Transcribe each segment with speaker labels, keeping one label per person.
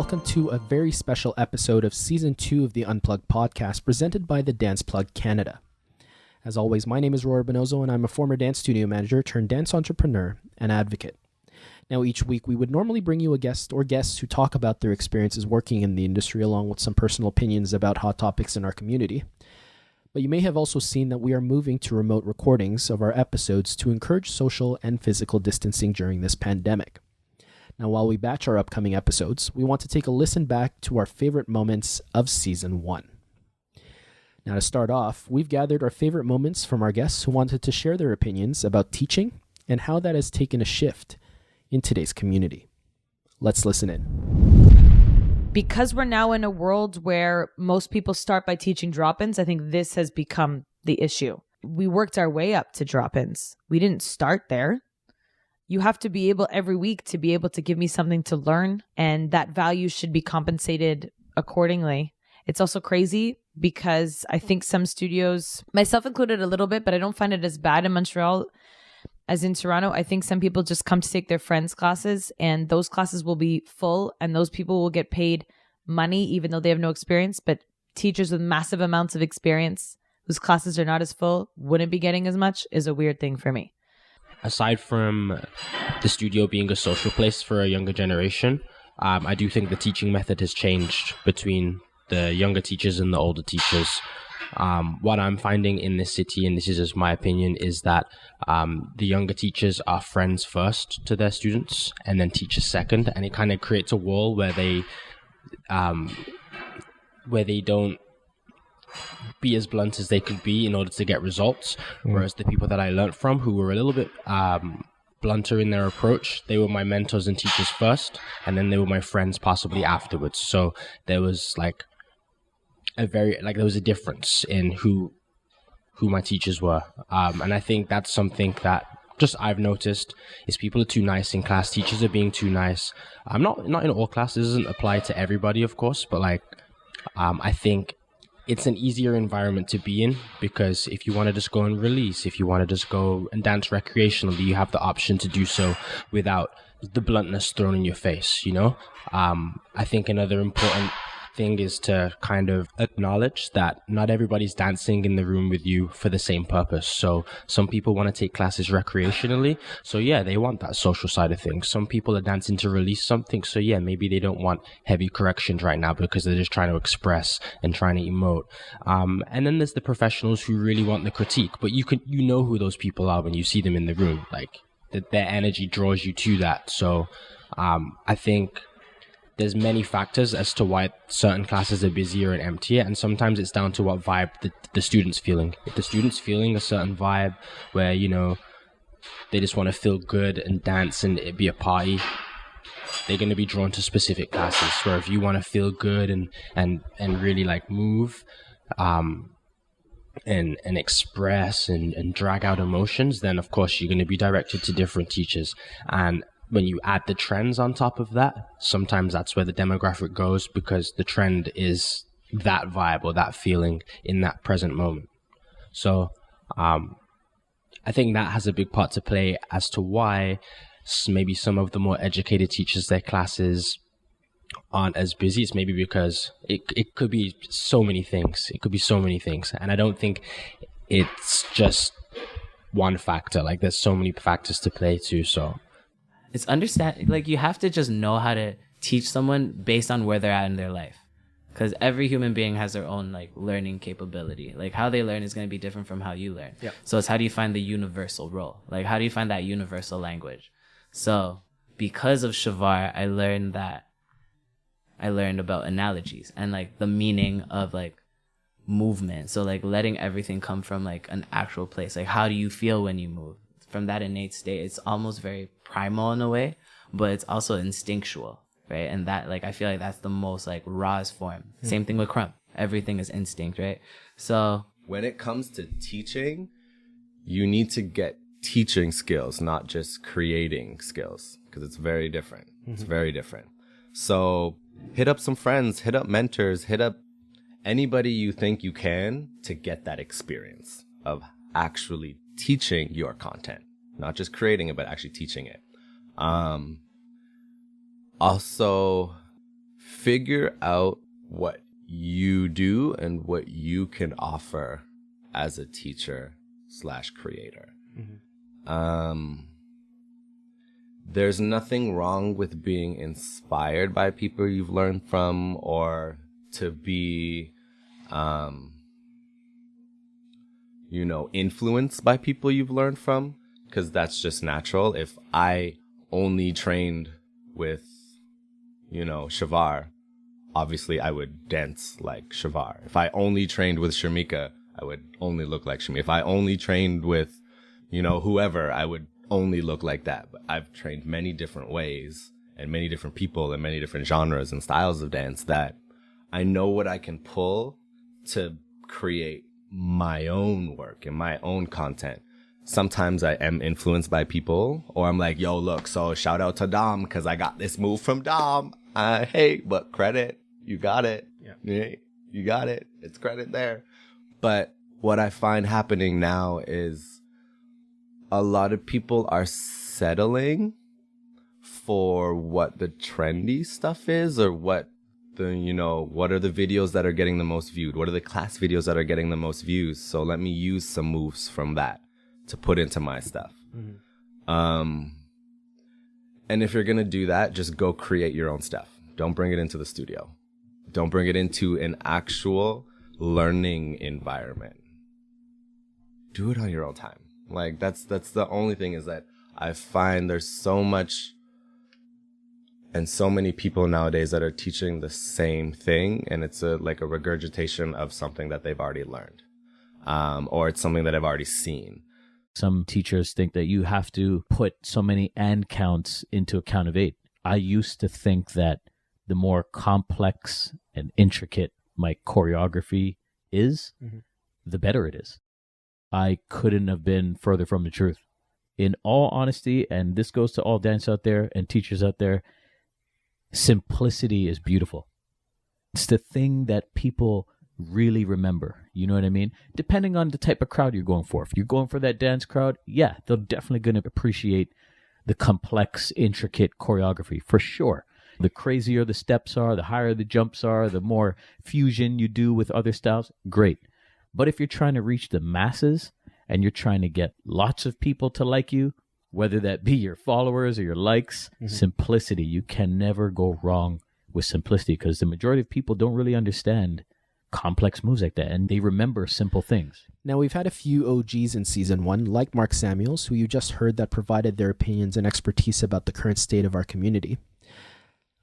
Speaker 1: welcome to a very special episode of Season 2 of the Unplugged podcast presented by the Dance Plug Canada. As always, my name is Roy Bonozo and I'm a former dance studio manager turned dance entrepreneur and advocate. Now, each week we would normally bring you a guest or guests who talk about their experiences working in the industry along with some personal opinions about hot topics in our community. But you may have also seen that we are moving to remote recordings of our episodes to encourage social and physical distancing during this pandemic. Now, while we batch our upcoming episodes, we want to take a listen back to our favorite moments of Season 1. Now, to start off, we've gathered our favorite moments from our guests who wanted to share their opinions about teaching and how that has taken a shift in today's community. Let's listen in.
Speaker 2: Because we're now in a world where most people start by teaching drop-ins, I think this has become the issue. We worked our way up to drop-ins. We didn't start there. You have to be able every week to be able to give me something to learn, and that value should be compensated accordingly. It's also crazy because I think some studios, myself included a little bit, but I don't find it as bad in Montreal as in Toronto. I think some people just come to take their friends' classes, and those classes will be full, and those people will get paid money even though they have no experience. But teachers with massive amounts of experience whose classes are not as full wouldn't be getting as much is a weird thing for me.
Speaker 3: Aside from the studio being a social place for a younger generation, I do think the teaching method has changed between the younger teachers and the older teachers. What I'm finding in this city, and this is just my opinion, is that the younger teachers are friends first to their students and then teachers second, and it kind of creates a wall where they don't be as blunt as they could be in order to get results. Whereas the people that I learned from who were a little bit blunter in their approach, they were my mentors and teachers first, and then they were my friends possibly afterwards. So there was there was a difference in who my teachers were. And I think that's something that just I've noticed is people are too nice in class. Teachers are being too nice. Not in all classes, doesn't apply to everybody, of course, but I think it's an easier environment to be in because if you want to just go and release, if you want to just go and dance recreationally, you have the option to do so without the bluntness thrown in your face, you know? I think another important thing is to kind of acknowledge that not everybody's dancing in the room with you for the same purpose. So some people want to take classes recreationally. So yeah, they want that social side of things. Some people are dancing to release something. So yeah, maybe they don't want heavy corrections right now because they're just trying to express and trying to emote. And then there's the professionals who really want the critique, but you know who those people are when you see them in the room. Like their energy draws you to that. So I think there's many factors as to why certain classes are busier and emptier, and sometimes it's down to what vibe the student's feeling. If the student's feeling a certain vibe where, you know, they just want to feel good and dance and it be a party, they're going to be drawn to specific classes. Where if you want to feel good and really like move and express and drag out emotions, then of course you're going to be directed to different teachers. And when you add the trends on top of that, sometimes that's where the demographic goes because the trend is that vibe or that feeling in that present moment. So I think that has a big part to play as to why maybe some of the more educated teachers, their classes aren't as busy. It's maybe because it could be so many things. It could be so many things. And I don't think it's just one factor. Like there's so many factors to play too, so...
Speaker 4: It's you have to just know how to teach someone based on where they're at in their life. Because every human being has their own learning capability. Like how they learn is going to be different from how you learn. Yep. So it's how do you find the universal role? Like how do you find that universal language? So because of Shavar, I learned about analogies and the meaning of movement. So letting everything come from an actual place. Like how do you feel when you move? From that innate state, it's almost very primal in a way, but it's also instinctual, right? And that I feel like that's the most rawest form. Same thing with Crump. Everything is instinct, right? So
Speaker 5: when it comes to teaching, you need to get teaching skills, not just creating skills, because it's very different. It's very different. So hit up some friends, hit up mentors, hit up anybody you think you can to get that experience of actually teaching your content, not just creating it, but actually teaching it. Also, figure out what you do and what you can offer as a teacher / creator. There's nothing wrong with being inspired by people you've learned from, or to be, influenced by people you've learned from, because that's just natural. If I only trained with, Shavar, obviously I would dance like Shavar. If I only trained with Shamika, I would only look like Shamika. If I only trained with, whoever, I would only look like that. But I've trained many different ways and many different people and many different genres and styles of dance that I know what I can pull to create my own work and my own content. Sometimes I am influenced by people, or I'm like, yo, look, so shout out to Dom because I got this move from Dom. Hey, but credit, you got it. Yeah, you got it. It's credit there. But what I find happening now is a lot of people are settling for what the trendy stuff is, or what what are the videos that are getting the most viewed? What are the class videos that are getting the most views? So let me use some moves from that to put into my stuff. And if you're going to do that, just go create your own stuff. Don't bring it into the studio. Don't bring it into an actual learning environment. Do it on your own time. Like that's the only thing, is that I find there's so much and so many people nowadays that are teaching the same thing, and it's like a regurgitation of something that they've already learned, or it's something that I've already seen.
Speaker 6: Some teachers think that you have to put so many and counts into a count of 8. I used to think that the more complex and intricate my choreography is, the better it is. I couldn't have been further from the truth. In all honesty, and this goes to all dance out there and teachers out there, simplicity is beautiful. It's the thing that people really remember. You know what I mean? Depending on the type of crowd you're going for. If you're going for that dance crowd, yeah, they're definitely going to appreciate the complex, intricate choreography for sure. The crazier the steps are, the higher the jumps are, the more fusion you do with other styles, great. But if you're trying to reach the masses and you're trying to get lots of people to like you, whether that be your followers or your likes, simplicity. You can never go wrong with simplicity, because the majority of people don't really understand complex moves like that, and they remember simple things.
Speaker 1: Now, we've had a few OGs in Season 1, like Mark Samuels, who you just heard, that provided their opinions and expertise about the current state of our community.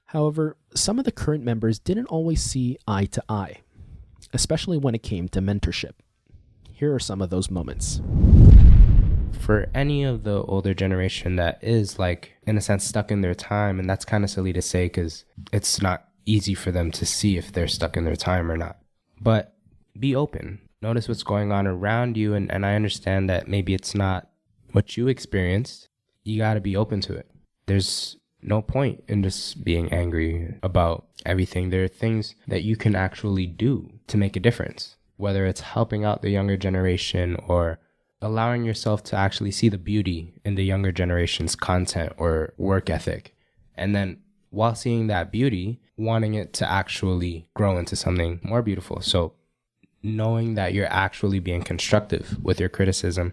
Speaker 1: However, some of the current members didn't always see eye to eye, especially when it came to mentorship. Here are some of those moments.
Speaker 3: For any of the older generation that is, like, in a sense, stuck in their time, and that's kind of silly to say because it's not easy for them to see if they're stuck in their time or not. But be open. Notice what's going on around you, and I understand that maybe it's not what you experienced. You got to be open to it. There's no point in just being angry about everything. There are things that you can actually do to make a difference, whether it's helping out the younger generation or allowing yourself to actually see the beauty in the younger generation's content or work ethic. And then while seeing that beauty, wanting it to actually grow into something more beautiful. So knowing that you're actually being constructive with your criticism.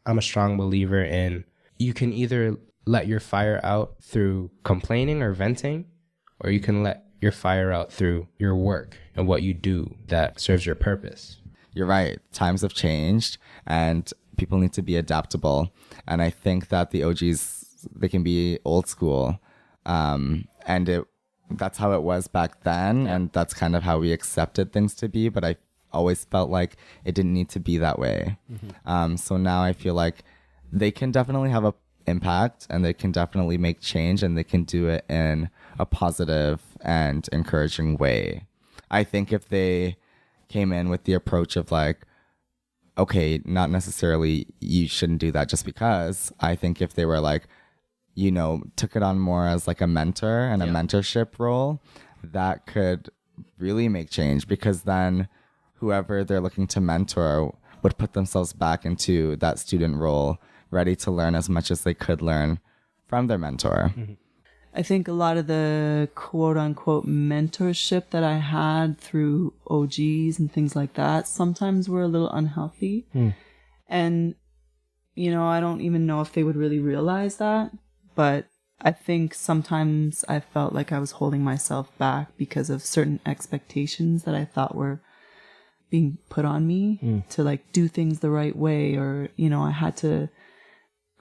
Speaker 3: I'm a strong believer in, you can either let your fire out through complaining or venting, or you can let your fire out through your work and what you do that serves your purpose.
Speaker 7: You're right. Times have changed and people need to be adaptable. And I think that the OGs, they can be old school. And that's how it was back then. And that's kind of how we accepted things to be. But I always felt like it didn't need to be that way. So now I feel like they can definitely have an impact and they can definitely make change, and they can do it in a positive and encouraging way. I think if they came in with the approach of like, okay, not necessarily you shouldn't do that just because. I think if they were like, took it on more as like a mentor and a mentorship role, that could really make change, because then whoever they're looking to mentor would put themselves back into that student role, ready to learn as much as they could learn from their mentor.
Speaker 8: I think a lot of the quote unquote mentorship that I had through OGs and things like that sometimes were a little unhealthy. And, you know, I don't even know if they would really realize that, but I think sometimes I felt like I was holding myself back because of certain expectations that I thought were being put on me to like do things the right way, or, you know, I had to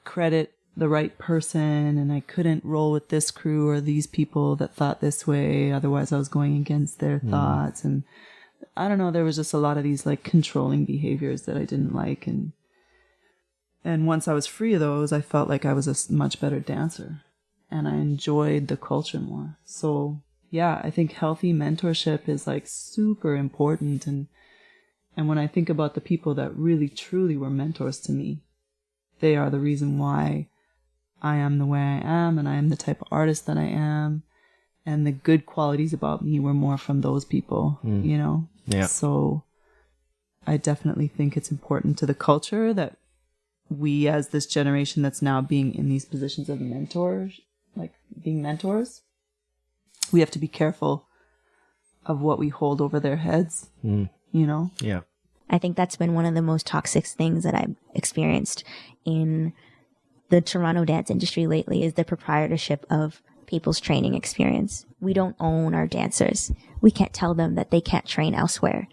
Speaker 8: credit the right person and I couldn't roll with this crew or these people that thought this way. Otherwise I was going against their thoughts. And I don't know, there was just a lot of these like controlling behaviors that I didn't like. And once I was free of those, I felt like I was a much better dancer and I enjoyed the culture more. So yeah, I think healthy mentorship is like super important. And when I think about the people that really truly were mentors to me, they are the reason why I am the way I am and I am the type of artist that I am. And the good qualities about me were more from those people, you know?
Speaker 1: Yeah.
Speaker 8: So I definitely think it's important to the culture that we, as this generation that's now being in these positions of mentors, like being mentors, we have to be careful of what we hold over their heads, you know?
Speaker 1: Yeah.
Speaker 9: I think that's been one of the most toxic things that I've experienced in the Toronto dance industry lately is the proprietorship of people's training experience. We don't own our dancers. We can't tell them that they can't train elsewhere.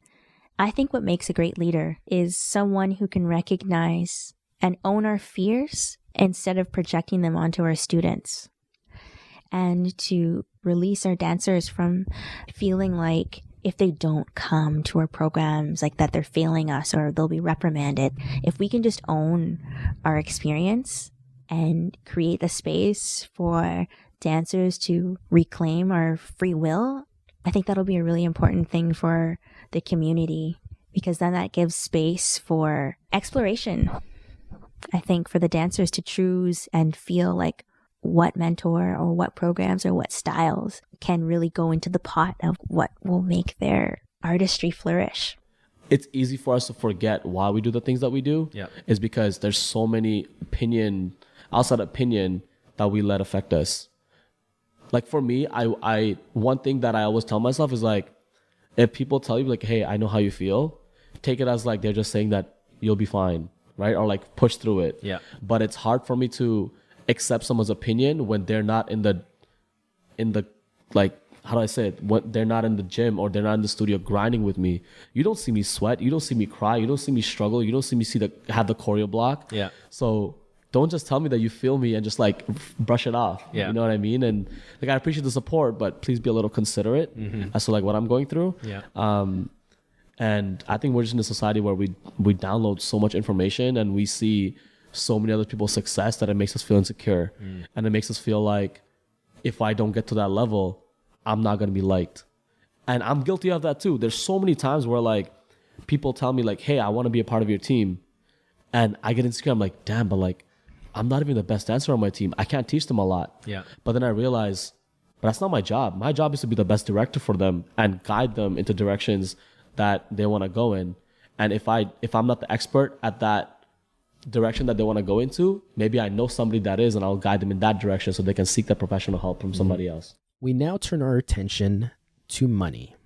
Speaker 9: I think what makes a great leader is someone who can recognize and own our fears instead of projecting them onto our students, and to release our dancers from feeling like if they don't come to our programs, like that they're failing us or they'll be reprimanded. If we can just own our experience and create the space for dancers to reclaim our free will, I think that'll be a really important thing for the community, because then that gives space for exploration. I think for the dancers to choose and feel like what mentor or what programs or what styles can really go into the pot of what will make their artistry flourish.
Speaker 10: It's easy for us to forget why we do the things that we do.
Speaker 1: Yeah.
Speaker 10: Is because there's so many outside opinion that we let affect us. Like for me, I one thing that I always tell myself is like, if people tell you like, hey, I know how you feel, take it as like they're just saying that you'll be fine, right? Or like push through it.
Speaker 1: Yeah.
Speaker 10: But it's hard for me to accept someone's opinion when they're not in the like, how do I say it? When they're not in the gym or they're not in the studio grinding with me. You don't see me sweat. You don't see me cry. You don't see me struggle. You don't see me have the choreo block.
Speaker 1: Yeah.
Speaker 10: So don't just tell me that you feel me and just like brush it off.
Speaker 1: Yeah.
Speaker 10: You know what I mean? And like, I appreciate the support, but please be a little considerate as to like what I'm going through.
Speaker 1: Yeah.
Speaker 10: And I think we're just in a society where we download so much information and we see so many other people's success that it makes us feel insecure. And it makes us feel like if I don't get to that level, I'm not going to be liked. And I'm guilty of that too. There's so many times where like people tell me like, hey, I want to be a part of your team. And I get insecure. I'm like, damn, but like, I'm not even the best dancer on my team. I can't teach them a lot.
Speaker 1: Yeah.
Speaker 10: But then I realize, but that's not my job. My job is to be the best director for them and guide them into directions that they want to go in. And if I'm not the expert at that direction that they want to go into, maybe I know somebody that is, and I'll guide them in that direction so they can seek that professional help from somebody else.
Speaker 1: We now turn our attention to money.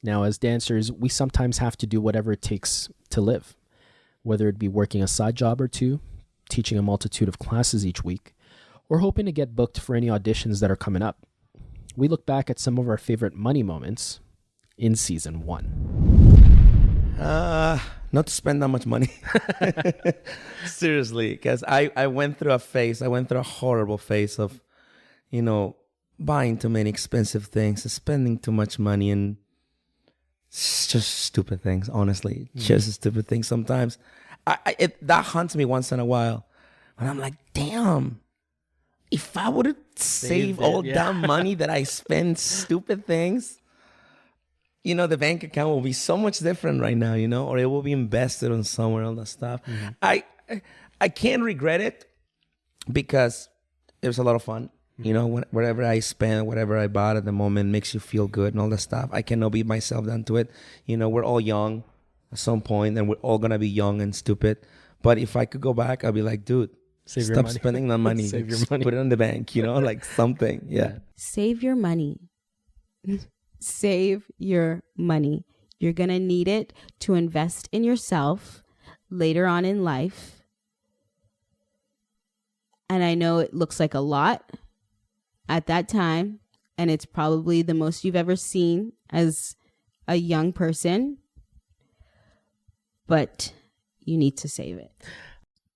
Speaker 1: Now, as dancers, we sometimes have to do whatever it takes to live, whether it be working a side job or two, teaching a multitude of classes each week, or hoping to get booked for any auditions that are coming up. We look back at some of our favorite money moments in season 1.
Speaker 11: Not to spend that much money. Seriously, because I went through a horrible phase of, you know, buying too many expensive things, spending too much money, and it's just stupid things, honestly. Just stupid things sometimes. That haunts me once in a while. And I'm like, damn, if I would have saved all that money that I spend stupid things, you know, the bank account will be so much different right now, you know, or it will be invested on somewhere, all that stuff. I can't regret it because it was a lot of fun. You know, whatever I spend, whatever I bought at the moment makes you feel good and all that stuff. I cannot beat myself down to it. You know, we're all young at some point and we're all going to be young and stupid. But if I could go back, I'd be like, dude,
Speaker 1: Save your
Speaker 11: Stop
Speaker 1: money.
Speaker 11: spending that money.
Speaker 1: Save your
Speaker 11: Just
Speaker 1: money.
Speaker 11: Put it in the bank, like something. Yeah.
Speaker 12: Save your money. Save your money. You're going to need it to invest in yourself later on in life. And I know it looks like a lot at that time, and it's probably the most you've ever seen as a young person, but you need to save it.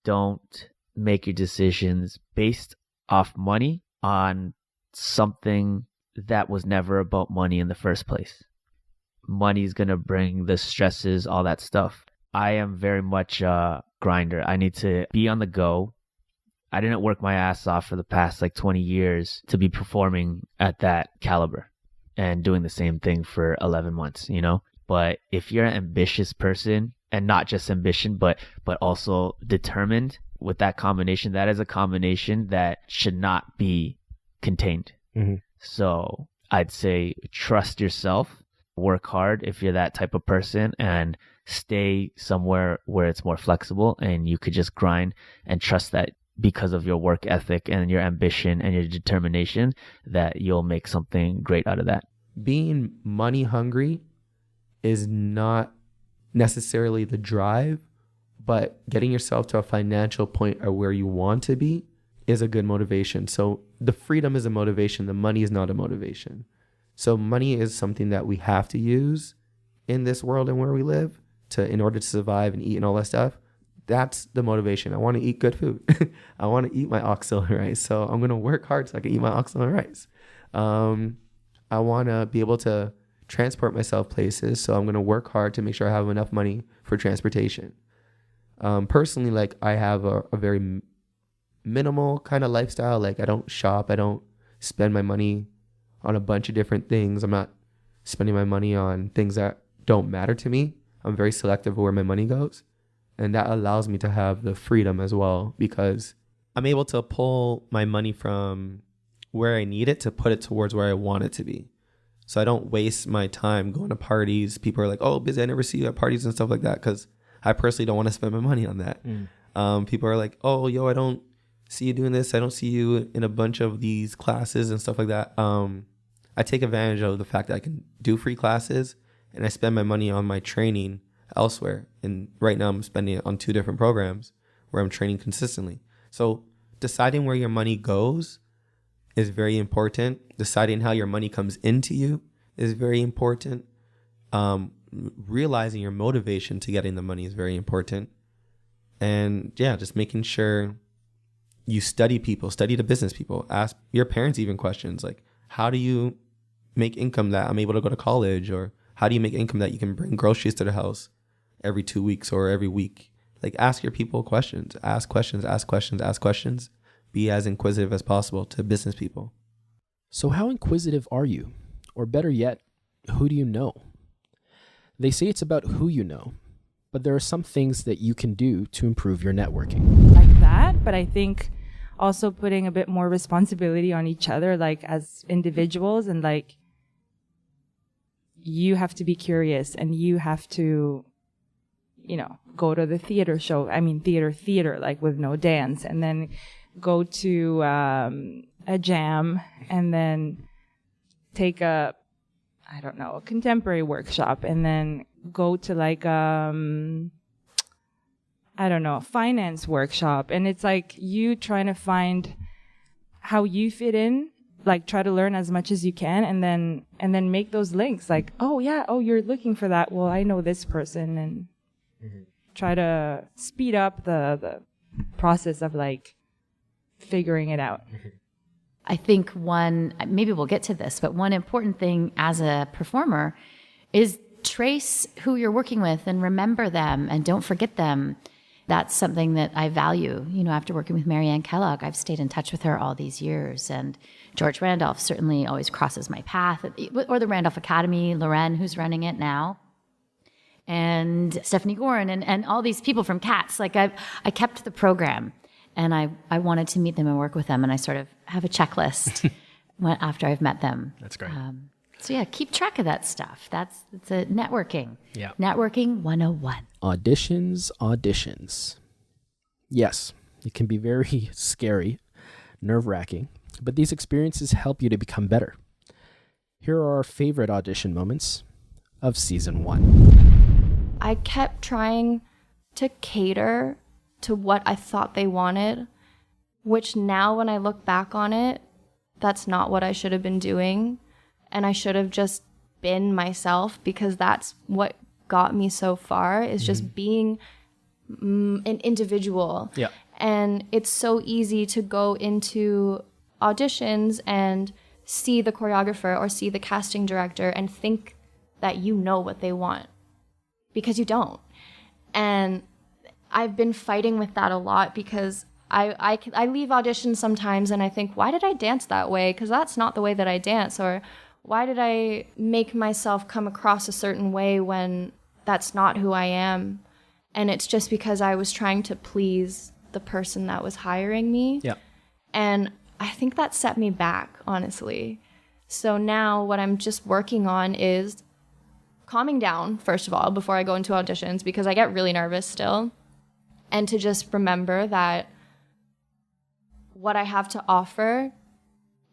Speaker 13: Don't make your decisions based off money on something that was never about money in the first place. Money's going to bring the stresses, all that stuff. I am very much a grinder. I need to be on the go. I didn't work my ass off for the past 20 years to be performing at that caliber and doing the same thing for 11 months, But if you're an ambitious person, and not just ambition, but also determined, with that combination, that is a combination that should not be contained.
Speaker 1: Mm-hmm.
Speaker 13: So I'd say trust yourself, work hard if you're that type of person, and stay somewhere where it's more flexible and you could just grind and trust that because of your work ethic and your ambition and your determination that you'll make something great out of that.
Speaker 14: Being money hungry is not necessarily the drive, but getting yourself to a financial point or where you want to be is a good motivation. So the freedom is a motivation. The money is not a motivation. So money is something that we have to use in this world and where we live in order to survive and eat and all that stuff. That's the motivation. I want to eat good food. I want to eat my oxtail and rice. So I'm going to work hard so I can eat my oxtail and rice. I want to be able to transport myself places. So I'm going to work hard to make sure I have enough money for transportation. Personally, I have a very minimal kind of lifestyle. I don't shop. I don't spend my money on a bunch of different things. I'm not spending my money on things that don't matter to me. I'm very selective of where my money goes. And that allows me to have the freedom as well, because I'm able to pull my money from where I need it to put it towards where I want it to be. So I don't waste my time going to parties. People are like, oh, busy, I never see you at parties and stuff like that, because I personally don't want to spend my money on that. People are like, oh, yo, I don't see you doing this. I don't see you in a bunch of these classes and stuff like that. I take advantage of the fact that I can do free classes, and I spend my money on my training elsewhere. And right now I'm spending it on 2 different programs where I'm training consistently. So deciding where your money goes is very important. Deciding how your money comes into you is very important. Realizing your motivation to getting the money is very important. And yeah, just making sure you study the business people. Ask your parents even questions like, how do you make income that I'm able to go to college? Or how do you make income that you can bring groceries to the house every 2 weeks or every week? Ask your people questions. Ask questions. Be as inquisitive as possible to business people.
Speaker 1: So how inquisitive are you? Or better yet, who do you know? They say it's about who you know, but there are some things that you can do to improve your networking.
Speaker 15: Like that, but I think also putting a bit more responsibility on each other, as individuals, and you have to be curious and you have to, go to the theater show. I mean, theater, with no dance, and then go to a jam, and then take a contemporary workshop, and then go to a finance workshop. And it's you trying to find how you fit in, try to learn as much as you can, and then make those links. You're looking for that. Well, I know this person, and try to speed up the process of figuring it out.
Speaker 16: I think maybe we'll get to this, but one important thing as a performer is trace who you're working with and remember them and don't forget them. That's something that I value. After working with Marianne Kellogg, I've stayed in touch with her all these years. And George Randolph certainly always crosses my path, or the Randolph Academy, Loren, who's running it now, and Stephanie Gorin, and all these people from CATS. I kept the program. And I wanted to meet them and work with them. And I sort of have a checklist after I've met them.
Speaker 1: That's great.
Speaker 16: So yeah, keep track of that stuff. It's a networking.
Speaker 1: Yeah.
Speaker 16: Networking 101.
Speaker 1: Auditions. Yes, It can be very scary, nerve-wracking, but these experiences help you to become better. Here are our favorite audition moments of season 1.
Speaker 17: I kept trying to cater to what I thought they wanted, which now when I look back on it, that's not what I should have been doing. And I should have just been myself, because that's what got me so far, is just being an individual.
Speaker 1: Yeah.
Speaker 17: And it's so easy to go into auditions and see the choreographer or see the casting director and think that you know what they want, because you don't. And I've been fighting with that a lot, because I leave auditions sometimes and I think, why did I dance that way? Because that's not the way that I dance. Or why did I make myself come across a certain way when that's not who I am? And it's just because I was trying to please the person that was hiring me.
Speaker 1: Yeah.
Speaker 17: And I think that set me back, honestly. So now what I'm just working on is calming down, first of all, before I go into auditions, because I get really nervous still. And to just remember that what I have to offer,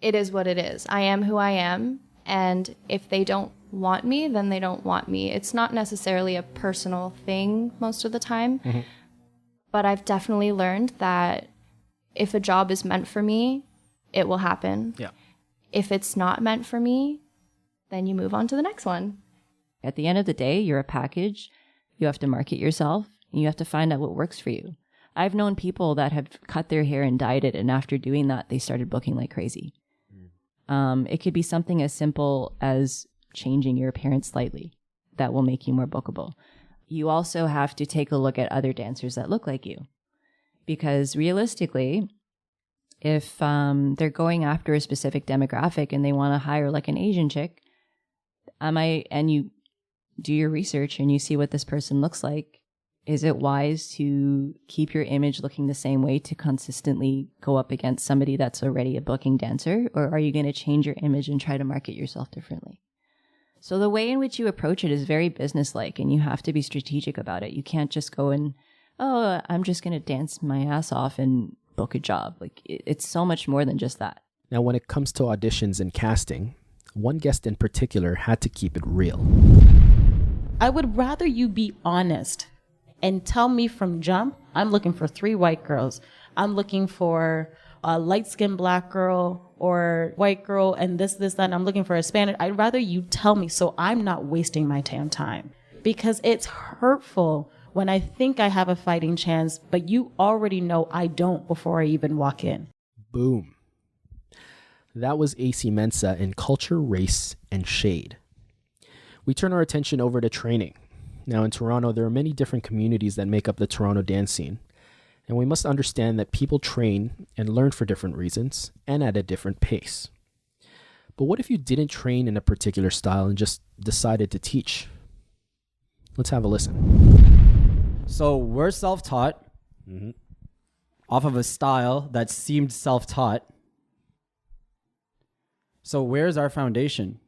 Speaker 17: it is what it is. I am who I am. And if they don't want me, then they don't want me. It's not necessarily a personal thing most of the time. Mm-hmm. But I've definitely learned that if a job is meant for me, it will happen.
Speaker 1: Yeah.
Speaker 17: If it's not meant for me, then you move on to the next one.
Speaker 18: At the end of the day, you're a package. You have to market yourself, and you have to find out what works for you. I've known people that have cut their hair and dyed it, and after doing that, they started booking like crazy. It could be something as simple as changing your appearance slightly. That will make you more bookable. You also have to take a look at other dancers that look like you. Because realistically, if they're going after a specific demographic and they want to hire like an Asian chick, and you do your research and you see what this person looks like, is it wise to keep your image looking the same way to consistently go up against somebody that's already a booking dancer? Or are you going to change your image and try to market yourself differently? So the way in which you approach it is very businesslike, and you have to be strategic about it. You can't just go and, oh, I'm just going to dance my ass off and book a job. Like, it's so much more than just that.
Speaker 1: Now, when it comes to auditions and casting, one guest in particular had to keep it real.
Speaker 12: I would rather you be honest and tell me from jump, I'm looking for 3 white girls. I'm looking for a light-skinned black girl or white girl and this, that, and I'm looking for a Spanish. I'd rather you tell me so I'm not wasting my damn time. Because it's hurtful when I think I have a fighting chance, but you already know I don't before I even walk in.
Speaker 1: Boom. That was AC Mensah in Culture, Race, and Shade. We turn our attention over to training. Now in Toronto, there are many different communities that make up the Toronto dance scene. And we must understand that people train and learn for different reasons and at a different pace. But what if you didn't train in a particular style and just decided to teach? Let's have a listen.
Speaker 19: So we're self-taught off of a style that seemed self-taught. So where's our foundation?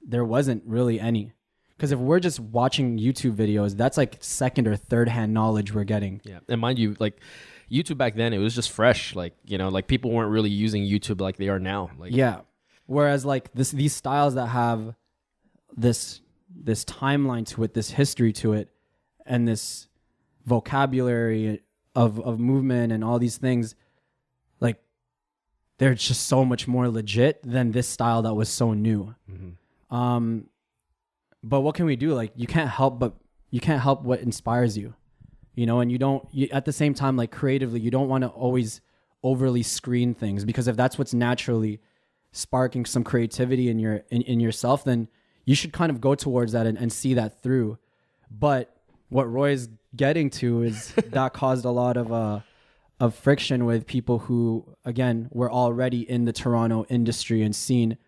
Speaker 19: There wasn't really any. Because if we're just watching YouTube videos, that's like second or third hand knowledge we're getting.
Speaker 1: Yeah. And mind you, like YouTube back then, it was just fresh. Like, you know, like people weren't really using YouTube like they are now. Like,
Speaker 19: yeah. Whereas like these styles that have this timeline to it, this history to it, and this vocabulary of movement and all these things, like they're just so much more legit than this style that was so new. But what can we do? Like you can't help what inspires you, you know, and you at the same time, like creatively, you don't want to always overly screen things, because if that's what's naturally sparking some creativity in yourself, then you should kind of go towards that and see that through. But what Roy's getting to is that caused a lot of friction with people who, again, were already in the Toronto industry and scene,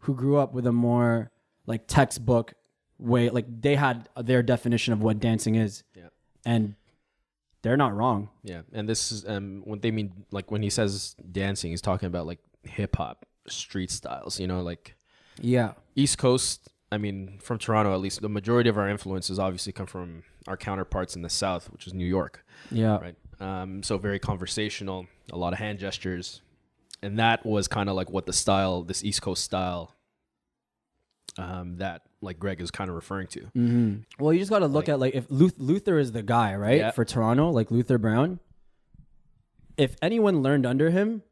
Speaker 19: who grew up with a more like textbook way, like they had their definition of what dancing is.
Speaker 1: Yeah.
Speaker 19: And they're not wrong.
Speaker 1: Yeah. And this is what they mean, like when he says dancing, he's talking about like hip hop, street styles, you know, like
Speaker 19: yeah.
Speaker 1: East Coast, I mean, from Toronto at least, the majority of our influences obviously come from our counterparts in the South, which is New York.
Speaker 19: Yeah.
Speaker 1: Right. So very conversational, a lot of hand gestures. And that was kind of like what the style, this East Coast style, that like Greg is kind of referring to.
Speaker 19: Mm-hmm. Well, you just got to look at like if Luther is the guy, right?
Speaker 1: Yeah.
Speaker 19: For Toronto, like Luther Brown. If anyone learned under him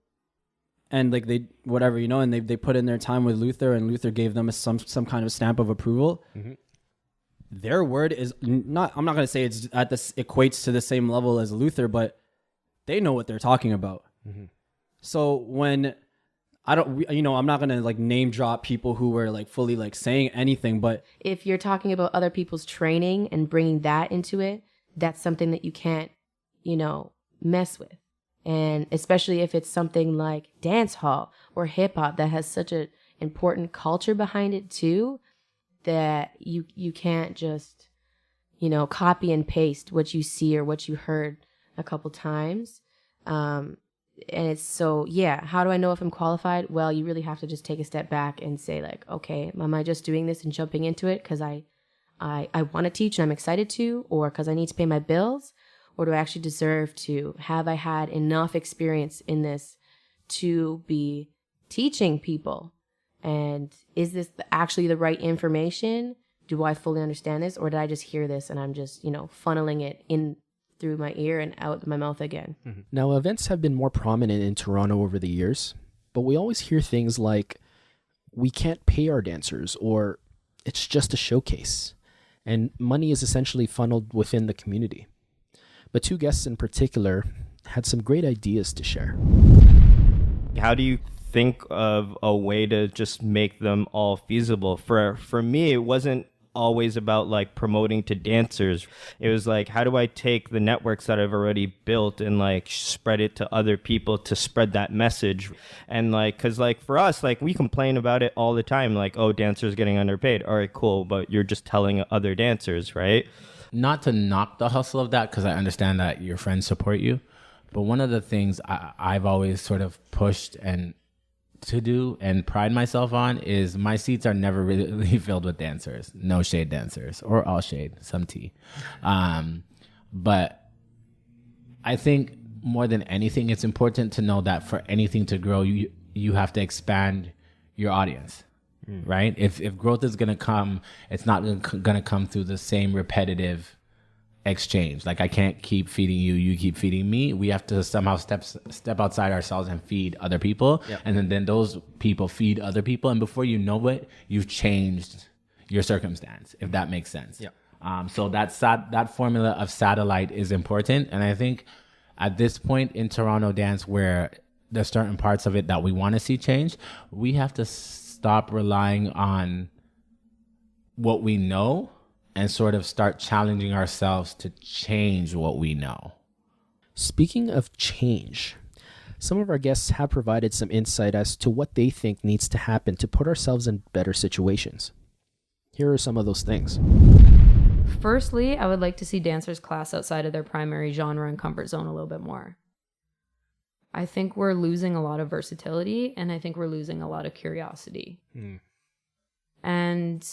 Speaker 19: and like they, whatever, you know, and they put in their time with Luther and Luther gave them some kind of stamp of approval, their word is not, I'm not going to say it's at this equates to the same level as Luther, but they know what they're talking about. So when I don't, you know, I'm not going to like name drop people who were like fully like saying anything, but
Speaker 20: if you're talking about other people's training and bringing that into it, that's something that you can't, you know, mess with. And especially if it's something like dance hall or hip hop that has such an important culture behind it too, that you can't just, you know, copy and paste what you see or what you heard a couple times. And it's so, yeah, how do I know if I'm qualified? Well, you really have to just take a step back and say like, okay, am I just doing this and jumping into it because I want to teach and I'm excited to, or because I need to pay my bills? Or do I actually deserve to? Have I had enough experience in this to be teaching people? And is this actually the right information? Do I fully understand this? Or did I just hear this and I'm just, you know, funneling it in through my ear and out my mouth again?
Speaker 1: Now, events have been more prominent in Toronto over the years, but we always hear things like, we can't pay our dancers, or it's just a showcase, and money is essentially funneled within the community. But two guests in particular had some great ideas to share.
Speaker 21: How do you think of a way to just make them all feasible? For me, it wasn't always about like promoting to dancers. It was like, how do I take the networks that I've already built and like spread it to other people to spread that message? And like, cause like for us, like we complain about it all the time. Like, oh, dancers getting underpaid. All right, cool. But you're just telling other dancers, right?
Speaker 3: Not to knock the hustle of that, because I understand that your friends support you. But one of the things I've always sort of pushed and to do and pride myself on is my seats are never really filled with dancers. No shade dancers, or all shade, some tea. But I think more than anything, it's important to know that for anything to grow, you have to expand your audience. Right? If growth is going to come, it's not going to come through the same repetitive exchange. Like I can't keep feeding you, you keep feeding me. We have to somehow step outside ourselves and feed other people. Yep. And then those people feed other people. And before you know it, you've changed your circumstance, if that makes sense. Yep. So that formula of satellite is important. And I think at this point in Toronto dance, where there's certain parts of it that we want to see change, we have to stop relying on what we know and sort of start challenging ourselves to change what we know.
Speaker 1: Speaking of change, some of our guests have provided some insight as to what they think needs to happen to put ourselves in better situations. Here are some of those things.
Speaker 22: Firstly, I would like to see dancers class outside of their primary genre and comfort zone a little bit more. I think we're losing a lot of versatility, and I think we're losing a lot of curiosity. And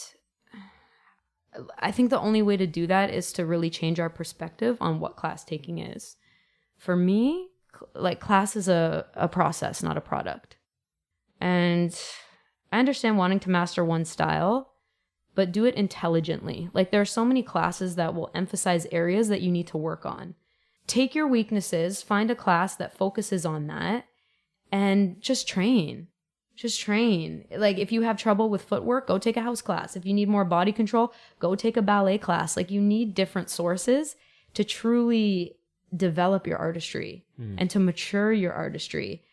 Speaker 22: I think the only way to do that is to really change our perspective on what class taking is. For me, like class is a process, not a product. And I understand wanting to master one style, but do it intelligently. Like there are so many classes that will emphasize areas that you need to work on. Take your weaknesses, find a class that focuses on that, and just train. Just train. Like if you have trouble with footwork, go take a house class. If you need more body control, go take a ballet class. Like you need different sources to truly develop your artistry and to mature your artistry.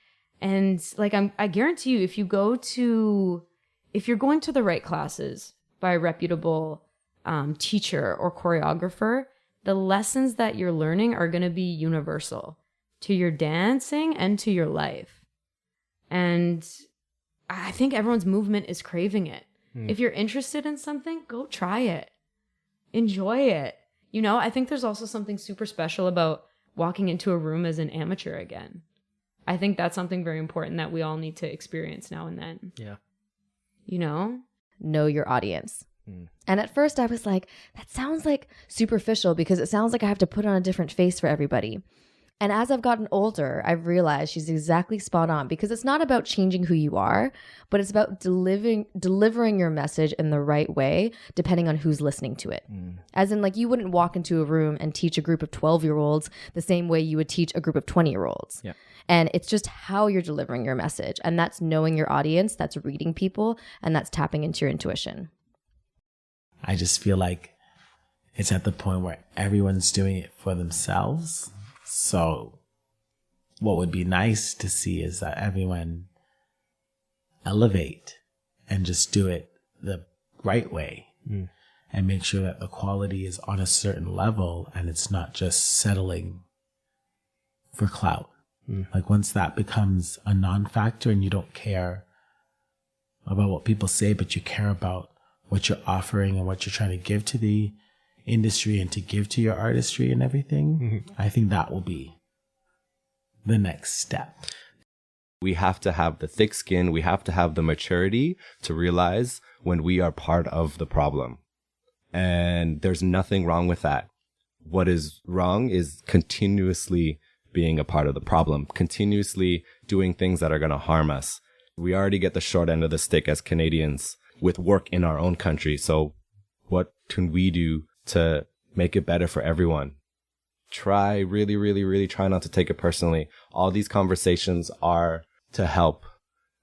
Speaker 22: And like I guarantee you, if you're going to the right classes by a reputable teacher or choreographer, the lessons that you're learning are going to be universal to your dancing and to your life. And I think everyone's movement is craving it. If you're interested in something, go try it. Enjoy it. You know, I think there's also something super special about walking into a room as an amateur again. I think that's something very important that we all need to experience now and then.
Speaker 1: Yeah.
Speaker 22: You know?
Speaker 23: Know your audience. And at first I was like, that sounds like superficial because it sounds like I have to put on a different face for everybody. And as I've gotten older, I've realized she's exactly spot on, because it's not about changing who you are, but it's about delivering your message in the right way, depending on who's listening to it. As in, like, you wouldn't walk into a room and teach a group of 12-year-olds the same way you would teach a group of 20-year-olds.
Speaker 1: Yeah.
Speaker 23: And it's just how you're delivering your message. And that's knowing your audience, that's reading people, and that's tapping into your intuition.
Speaker 2: I just feel like it's at the point where everyone's doing it for themselves. So what would be nice to see is that everyone elevate and just do it the right way and make sure that the quality is on a certain level and it's not just settling for clout. Like once that becomes a non-factor and you don't care about what people say, but you care about what you're offering and what you're trying to give to the industry and to give to your artistry and everything, I think that will be the next step.
Speaker 4: We have to have the thick skin. We have to have the maturity to realize when we are part of the problem. And there's nothing wrong with that. What is wrong is continuously being a part of the problem, continuously doing things that are going to harm us. We already get the short end of the stick as Canadians with work in our own country. So what can we do to make it better for everyone? Try, really, really, really try not to take it personally. All these conversations are to help.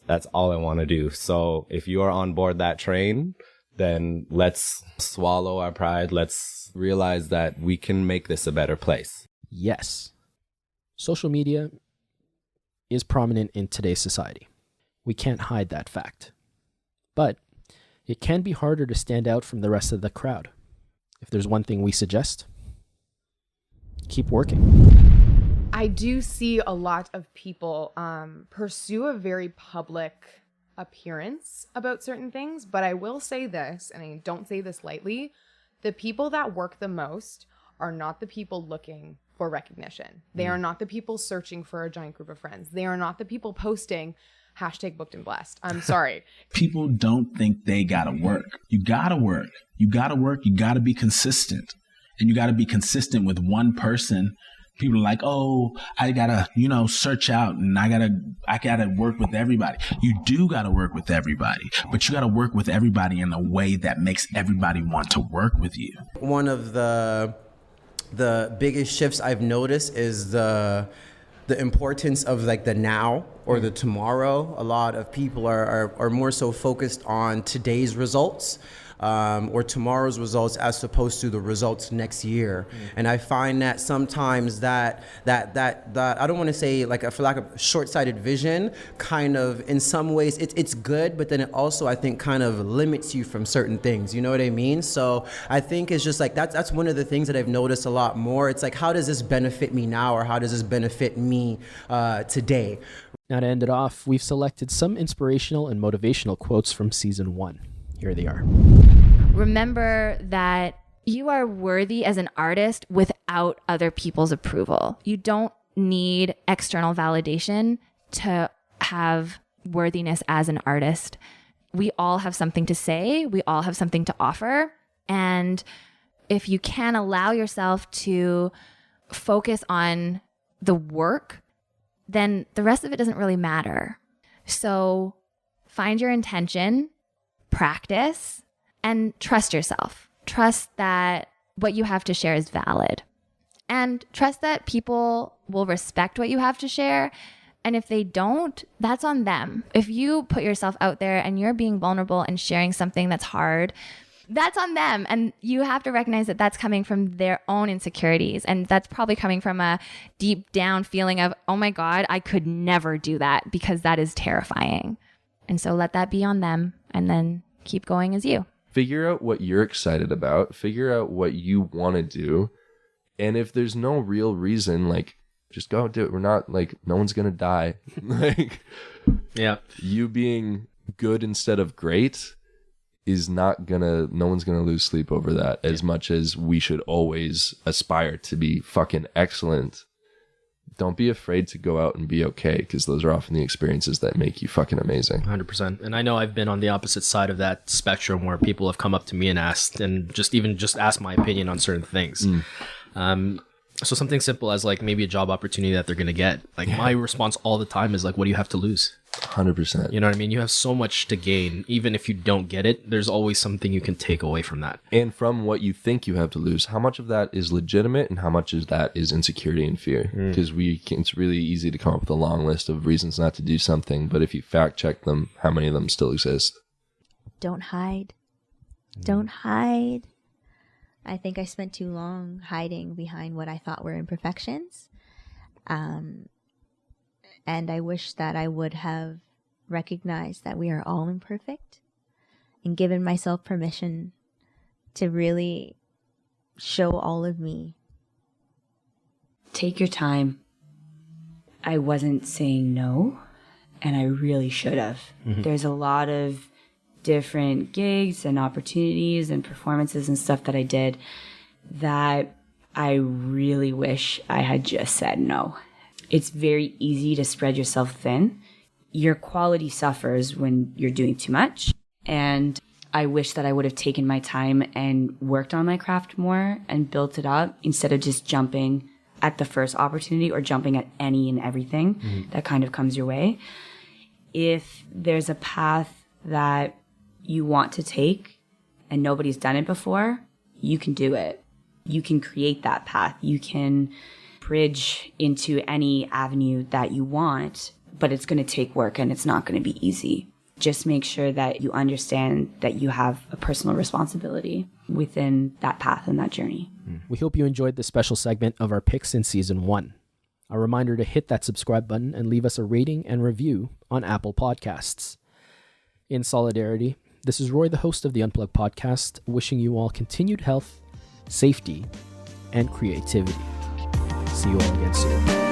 Speaker 4: That's all I want to do. So if you are on board that train, then let's swallow our pride. Let's realize that we can make this a better place.
Speaker 1: Yes. Social media is prominent in today's society. We can't hide that fact. But it can be harder to stand out from the rest of the crowd. If there's one thing we suggest, keep working.
Speaker 5: I do see a lot of people pursue a very public appearance about certain things, but I will say this, and I don't say this lightly, the people that work the most are not the people looking for recognition. They are not the people searching for a giant group of friends. They are not the people posting #booked and blessed. I'm sorry.
Speaker 24: People don't think they gotta work. You gotta work. You gotta work. You gotta be consistent. And you gotta be consistent with one person. People are like, oh, I gotta, search out and I gotta work with everybody. You do gotta work with everybody, but you gotta work with everybody in a way that makes everybody want to work with you.
Speaker 25: One of the biggest shifts I've noticed is the importance of like the now or the tomorrow. A lot of people are more so focused on today's results or tomorrow's results as opposed to the results next year. And I find that sometimes that I don't want to say like for lack of short-sighted vision, kind of in some ways it's good, but then it also I think kind of limits you from certain things. You know what I mean? So I think it's just like that's one of the things that I've noticed a lot more. It's like, how does this benefit me now, or how does this benefit me today?
Speaker 1: Now to end it off, we've selected some inspirational and motivational quotes from season 1. Here they are.
Speaker 23: Remember that you are worthy as an artist without other people's approval. You don't need external validation to have worthiness as an artist. We all have something to say. We all have something to offer. And if you can allow yourself to focus on the work, then the rest of it doesn't really matter. So find your intention, practice, and trust yourself. Trust that what you have to share is valid. And trust that people will respect what you have to share. And if they don't, that's on them. If you put yourself out there and you're being vulnerable and sharing something that's hard, that's on them. And you have to recognize that that's coming from their own insecurities. And that's probably coming from a deep down feeling of, oh my God, I could never do that, because that is terrifying. And so let that be on them, and then keep going as you.
Speaker 26: Figure out what you're excited about. Figure out what you want to do. And if there's no real reason, like, just go do it. We're not like, no one's going to die. Like,
Speaker 1: yeah,
Speaker 26: you being good instead of great is not gonna, no one's gonna lose sleep over that, as much as we should always aspire to be fucking excellent. Don't be afraid to go out and be okay, because those are often the experiences that make you fucking amazing.
Speaker 1: 100%. And I know I've been on the opposite side of that spectrum, where people have come up to me and asked, and just asked my opinion on certain things. So something simple as like maybe a job opportunity that they're going to get. Like my response all the time is like, what do you have to lose?
Speaker 26: 100%.
Speaker 1: You know what I mean? You have so much to gain. Even if you don't get it, there's always something you can take away from that.
Speaker 26: And from what you think you have to lose, how much of that is legitimate and how much of that is insecurity and fear? Because it's really easy to come up with a long list of reasons not to do something, but if you fact check them, how many of them still exist?
Speaker 6: Don't hide. Don't hide. I think I spent too long hiding behind what I thought were imperfections. And I wish that I would have recognized that we are all imperfect and given myself permission to really show all of me.
Speaker 7: Take your time. I wasn't saying no, and I really should have. There's a lot of different gigs and opportunities and performances and stuff that I did that I really wish I had just said no. It's very easy to spread yourself thin. Your quality suffers when you're doing too much. And I wish that I would have taken my time and worked on my craft more and built it up instead of just jumping at the first opportunity or jumping at any and everything that kind of comes your way. If there's a path that you want to take and nobody's done it before, you can do it. You can create that path. You can bridge into any avenue that you want, but it's going to take work and it's not going to be easy. Just make sure that you understand that you have a personal responsibility within that path and that journey.
Speaker 1: We hope you enjoyed this special segment of our picks in season 1. A reminder to hit that subscribe button and leave us a rating and review on Apple Podcasts. In solidarity, this is Roy, the host of the Unplugged podcast, wishing you all continued health, safety, and creativity. See you all again soon.